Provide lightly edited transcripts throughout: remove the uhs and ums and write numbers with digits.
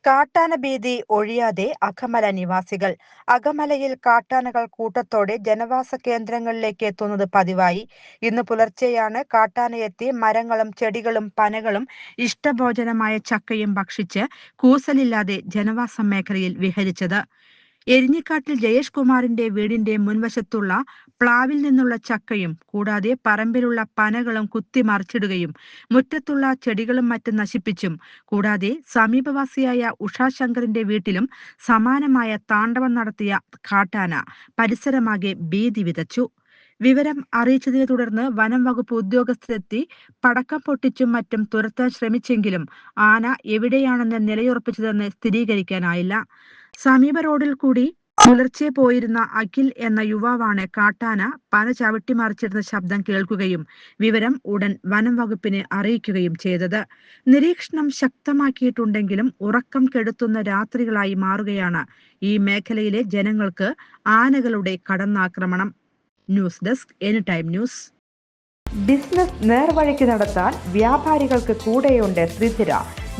കാട്ടാന ഭീതി ഒഴിയാതെ അകമല നിവാസികൾ. അകമലയിൽ കാട്ടാനകൾ കൂട്ടത്തോടെ ജനവാസ കേന്ദ്രങ്ങളിലേക്ക് എത്തുന്നത് പതിവായി. ഇന്ന് പുലർച്ചെയാണ് കാട്ടാനയെത്തി മരങ്ങളും ചെടികളും പനകളും ഇഷ്ടഭോജനമായ ചക്കയും ഭക്ഷിച്ച് കൂസലില്ലാതെ ജനവാസ മേഖലയിൽ വിഹരിച്ചത്. എരിഞ്ഞിക്കാട്ടിൽ ജയേഷ് കുമാറിന്റെ വീടിന്റെ മുൻവശത്തുള്ള പ്ലാവിൽ നിന്നുള്ള ചക്കയും കൂടാതെ പറമ്പിലുള്ള പനകളും കുത്തിമറിച്ചിടുകയും മുറ്റത്തുള്ള ചെടികളും മറ്റും നശിപ്പിച്ചും കൂടാതെ സമീപവാസിയായ ഉഷാശങ്കറിന്റെ വീട്ടിലും സമാനമായ താണ്ഡവം നടത്തിയ കാട്ടാന പരിസരമാകെ ഭീതി വിതച്ചു. വിവരം അറിയിച്ചതിനെ തുടർന്ന് വനം വകുപ്പ് ഉദ്യോഗസ്ഥരെത്തി പടക്കം പൊട്ടിച്ചും മറ്റും തുരത്താൻ ശ്രമിച്ചെങ്കിലും ആന എവിടെയാണെന്ന് നിലയുറപ്പിച്ചതെന്ന് സ്ഥിരീകരിക്കാനായില്ല. സമീപ റോഡിൽ കൂടി പുലർച്ചെ പോയിരുന്ന അഖിൽ എന്ന യുവാവാണ് കാട്ടാന പന ചവിട്ടിമറിച്ചിരുന്ന ശബ്ദം കേൾക്കുകയും വിവരം ഉടൻ വനം വകുപ്പിനെ അറിയിക്കുകയും ചെയ്തത്. നിരീക്ഷണം ശക്തമാക്കിയിട്ടുണ്ടെങ്കിലും ഉറക്കം കെടുത്തുന്ന രാത്രികളായി മാറുകയാണ് ഈ മേഖലയിലെ ജനങ്ങൾക്ക് ആനകളുടെ കടന്നാക്രമണം. News desk anytime news. Business നേർവഴിക്ക് നടത്താൻ വ്യാപാരികൾക്ക് കൂടെയുണ്ട് ത്രിധിര.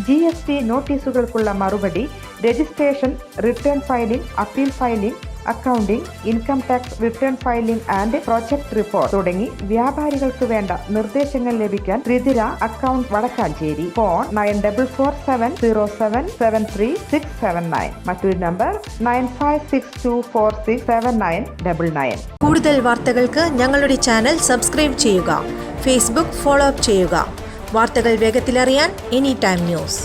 GST നോട്ടീസുകൾക്കുള്ള മറുപടി, registration, return filing, appeal filing, accounting, income tax return filing and project report തുടങ്ങി വ്യാപാരികൾക്ക് വേണ്ട നിർദ്ദേശങ്ങൾ ലഭിക്കാൻ ത്രിധിര അക്കൗണ്ട് വടക്കാഞ്ചേരി. ഫോൺ 9447077369. മറ്റൊരു നമ്പർ 9562467999. കൂടുതൽ വാർത്തകൾക്ക് ഞങ്ങളുടെ ചാനൽ സബ്സ്ക്രൈബ് ചെയ്യുക. ഫേസ്ബുക്ക് ഫോളോ അപ്പ് ചെയ്യുക. വാർത്തകൾ വേഗത്തിലറിയാൻ എനിടൈം ന്യൂസ്.